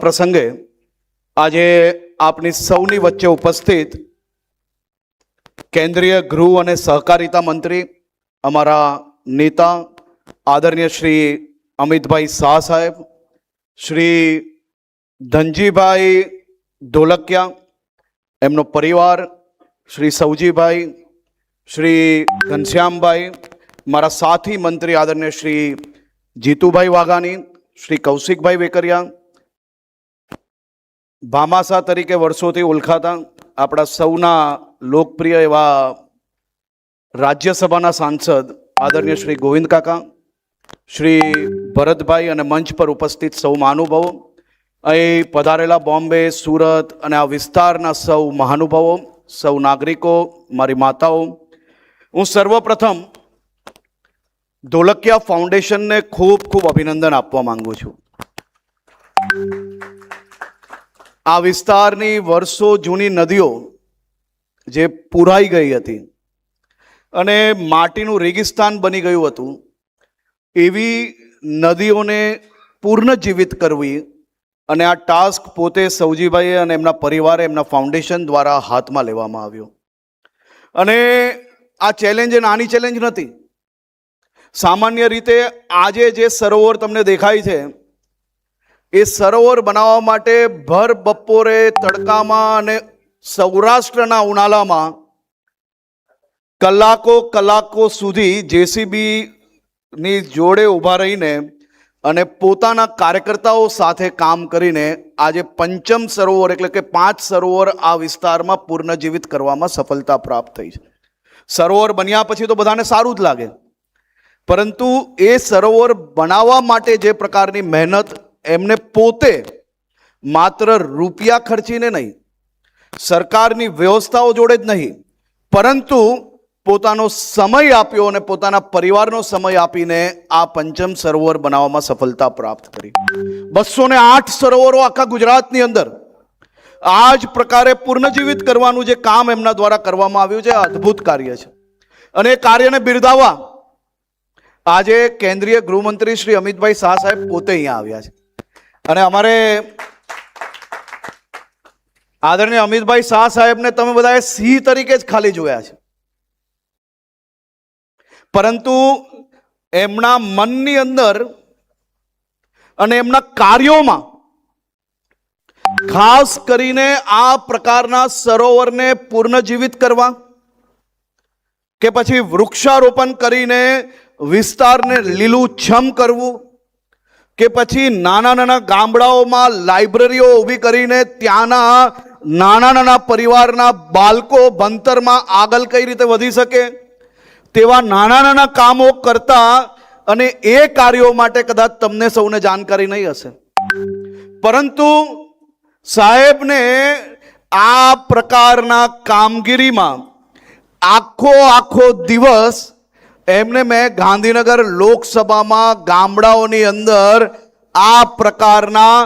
પ્રસંગે આજે આપની સૌની વચ્ચે ઉપસ્થિત કેન્દ્રીય ગૃહ અને સહકારિતા મંત્રી અમારા નેતા આદરણીય શ્રી અમિતભાઈ શાહ સાહેબ, શ્રી ધનજીભાઈ ઢોલકિયા, એમનો પરિવાર, શ્રી સૌજીભાઈ, શ્રી ઘનશ્યામભાઈ, મારા સાથી મંત્રી આદરણીય શ્રી જીતુભાઈ વાઘાણી, શ્રી કૌશિકભાઈ વેકરિયા, ભામાસા તરીકે વર્ષોથી ઓળખાતા આપણા સૌના લોકપ્રિય એવા રાજ્યસભાના સાંસદ આદરણીય શ્રી ગોવિંદ કાકા, શ્રી ભરતભાઈ અને મંચ પર ઉપસ્થિત સૌ મહાનુભાવો, અહીં પધારેલા બોમ્બે, સુરત અને આ વિસ્તારના સૌ મહાનુભાવો, સૌ નાગરિકો, મારી માતાઓ, હું સર્વપ્રથમ ઢોલકિયા ફાઉન્ડેશનને ખૂબ ખૂબ અભિનંદન આપવા માંગુ છું. આ વિસ્તારની વર્ષો જૂની નદીઓ જે પુરાઈ ગઈ હતી અને માટીનું રેગિસ્તાન બની ગયું હતું, એવી નદીઓને પુનર્જીવિત કરવી અને આ ટાસ્ક પોતે સૌજીભાઈએ અને એમના પરિવારે એમના ફાઉન્ડેશન દ્વારા હાથમાં લેવામાં આવ્યો. અને આ ચેલેન્જ એ નાની ચેલેન્જ નથી. સામાન્ય રીતે આજે જે સરોવર તમને દેખાય છે એ સરોવર બનાવવા માટે ભર બપોરે તડકામાં અને સૌરાષ્ટ્રના ઉનાળામાં કલાકો સુધી જેસીબીની જોડે ઊભા રહીને અને પોતાના કાર્યકર્તાઓ સાથે કામ કરીને આજે પંચમ સરોવર એટલે કે 5 સરોવર આ વિસ્તારમાં પુનર્જીવિત કરવામાં સફળતા પ્રાપ્ત થઈ છે. સરોવર બન્યા પછી તો બધાને સારું જ લાગે, પરંતુ એ સરોવર બનાવવા માટે જે પ્રકારની મહેનત એમને પોતે માત્ર રૂપિયા ખર્ચીને નહીં, સરકારની વ્યવસ્થાઓ જોડે જ નહીં, પરંતુ પોતાનો સમય આપ્યો અને પોતાના પરિવારનો સમય આપીને આ પંચમ સરોવર બનાવવામાં સફળતા પ્રાપ્ત કરી. 208 સરોવરો આખા ગુજરાતની અંદર આ જ પ્રકારે પુનર્જીવિત કરવાનું જે કામ એમના દ્વારા કરવામાં આવ્યું છે, અદ્ભુત કાર્ય છે. અને એ કાર્યને બિરદાવવા આજે કેન્દ્રીય ગૃહમંત્રી શ્રી અમિતભાઈ શાહ સાહેબ પોતે અહીંયા આવ્યા છે. અને અમારે આદરણીય અમિતભાઈ શાહ સાહેબને તમે બધાએ સિંહ તરીકે જ ખાલી જોયા છે, પરંતુ એમના મનની અંદર અને એમના કાર્યોમાં ખાસ કરીને આ પ્રકારના સરોવરને પુનર્જીવિત કરવા કે પછી વૃક્ષારોપણ કરીને વિસ્તારને લીલુંછમ કરવું કે પછી નાના ગામડાઓમાં લાઇબ્રેરીઓ ઊભી કરીને ત્યાંના નાના પરિવારના બાળકો ભણતરમાં આગળ કઈ રીતે વધી શકે તેવા નાના કામો કરતા, અને એ કાર્યો માટે કદાચ તમને સૌને જાણકારી નહીં હશે, પરંતુ સાહેબને આ પ્રકારના કામગીરીમાં આખો દિવસ એમને મેં ગાંધીનગર લોકસભામાં ગામડાઓની અંદર આ પ્રકારના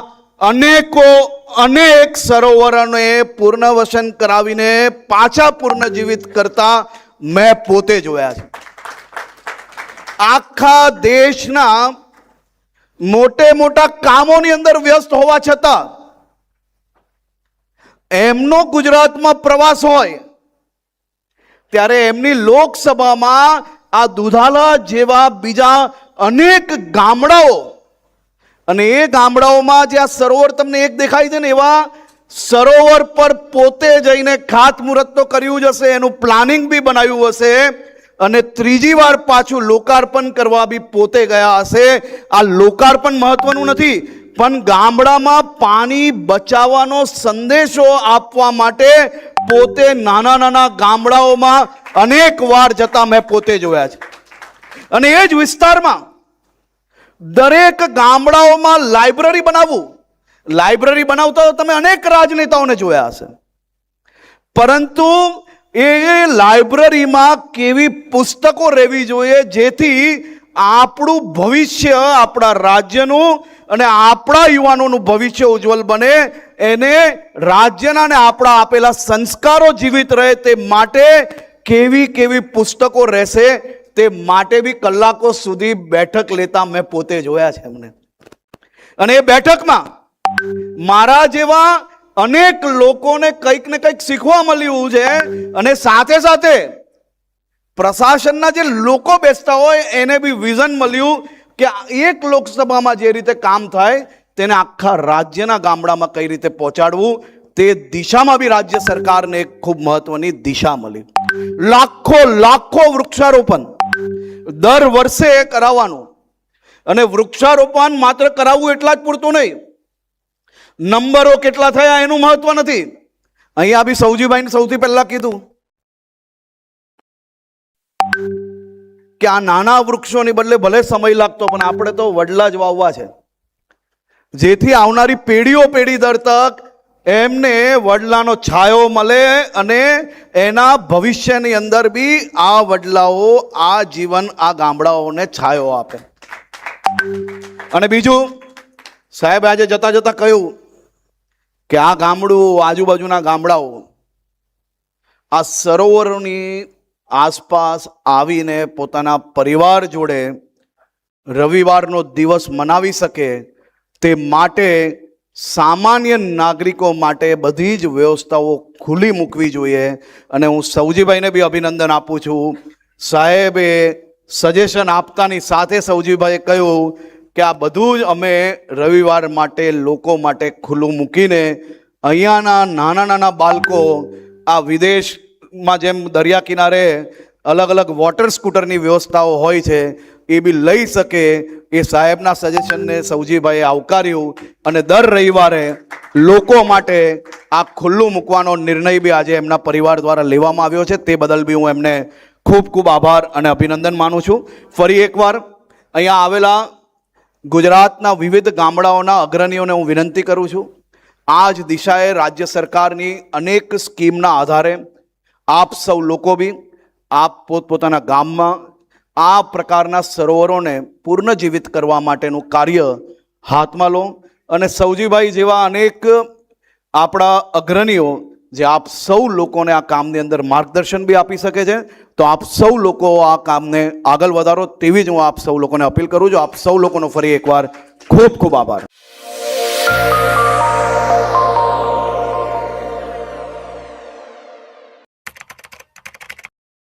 અનેક સરોવરોને પુનર્વસન કરાવીને પાછા પુનર્જીવિત કરતા મેં પોતે જોયા છે. આખા દેશના મોટા કામોની અંદર વ્યસ્ત હોવા છતાં એમનો ગુજરાતમાં પ્રવાસ હોય ત્યારે એમની લોકસભામાં આ દુધાલા જેવા બીજા અનેક ગામડાઓ, અને એ ગામડાઓમાં જે આ સરોવર તમને એક દેખાય છે ને, એવા સરોવર પર પોતે જઈને ખાતમુહૂર્ત તો કર્યું જ હશે, એનું પ્લાનિંગ બી બનાવ્યું હશે, અને ત્રીજી વાર પાછું લોકાર્પણ કરવા બી પોતે ગયા હશે. આ લોકાર્પણ મહત્વનું નથી, પણ ગામડામાં પાણી બચાવવાનો સંદેશો આપવા માટે પોતે નાના ગામડાઓમાં અનેક વાર જતા મેં પોતે જોયા છે. અને એ જ વિસ્તારમાં દરેક ગામડાઓમાં લાઇબ્રેરી બનાવવું, લાઇબ્રેરી બનાવતા તમે અનેક રાજનેતાઓને જોયા હશે, પરંતુ એ લાઇબ્રેરીમાં કેવી પુસ્તકો રહેવી જોઈએ જેથી આપણું ભવિષ્ય, આપણા રાજ્યનું અને આપણા યુવાનોનું ભવિષ્ય ઉજ્જવલ બને, એને રાજ્યના ને આપણા આપેલા સંસ્કારો જીવિત રહે તે માટે કેવી પુસ્તકો રહેશે તે માટે બી કલાકો સુધી બેઠક લેતા મેં પોતે જોયા છે એમને. અને એ બેઠકમાં મારા જેવા અનેક લોકોને કંઈક ને કંઈક શીખવા મળ્યું છે, અને સાથે સાથે પ્રશાસનના જે લોકો બેસતા હોય એને બી વિઝન મળ્યું કે એક લોકસભામાં જે રીતે કામ થાય તેને આખા રાજ્યના ગામડામાં કઈ રીતે પહોંચાડવું, તે દિશામાં બી રાજ્ય સરકારને એક ખૂબ મહત્વની દિશા મળી. લાખો વૃક્ષારોપણ દર વર્ષે કરાવવાનું, અને વૃક્ષારોપણ માત્ર કરાવવું એટલા જ પૂરતું નહીં, નંબરો કેટલા થયા એનું મહત્વ નથી. અહીંયા બી સૌજીભાઈને સૌથી પહેલા કીધું કે આ નાના વૃક્ષોની બદલે ભલે સમય લાગતો પણ આપણે તો વડલા જ વાવવા છે, જેથી આવનારી પેઢી દર તક એમને વડલાનો છાયો મળે અને એના ભવિષ્યની અંદર બી આ વડલાઓ આ જીવન આ ગામડાઓને છાયો આપે. અને બીજું, સાહેબ આજે જતા જતા કહ્યું કે આ ગામડું, આજુબાજુના ગામડાઓ આ સરોવરોની આસપાસ આવીને પોતાના પરિવાર જોડે રવિવારનો દિવસ મનાવી શકે તે માટે સામાન્ય નાગરિકો માટે બધી જ વ્યવસ્થાઓ ખુલ્લી મૂકવી જોઈએ. અને હું સૌજીભાઈને બી અભિનંદન આપું છું. સાહેબે સજેશન આપતાની સાથે સૌજીભાઈએ કહ્યું કે આ બધું જ અમે રવિવાર માટે લોકો માટે ખુલ્લું મૂકીને અહીંયાના નાના બાળકો આ વિદેશમાં જેમ દરિયા કિનારે અલગ અલગ વોટર સ્કૂટરની વ્યવસ્થાઓ હોય છે એ બી લઈ શકે, એ સાહેબના સજેશનને સૌજીભાઈએ આવકાર્યું અને દર રવિવારે લોકો માટે આ ખુલ્લું મૂકવાનો નિર્ણય બી આજે એમના પરિવાર દ્વારા લેવામાં આવ્યો છે. તે બદલ બી હું એમને ખૂબ આભાર અને અભિનંદન માનું છું. ફરી એકવાર અહીંયા આવેલા ગુજરાતના વિવિધ ગામડાઓના અગ્રણીઓને હું વિનંતી કરું છું, આ જ દિશાએ રાજ્ય સરકારની અનેક સ્કીમના આધારે આપ સૌ લોકો બી આપ પોતપોતાના ગામમાં આ પ્રકારના સરોવરોને પુનર્જીવિત કરવા માટેનું કાર્ય હાથમાં લો. અને સૌજીભાઈ જેવા અનેક આપણા અગ્રણીઓ જે આપ સૌ લોકોને આ કામની અંદર માર્ગદર્શન બી આપી શકે છે, તો આપ સૌ લોકો આ કામને આગળ વધારો તેવી જ હું આપ સૌ લોકોને અપીલ કરું છું. આપ સૌ લોકોનો ફરી એકવાર ખૂબ આભાર.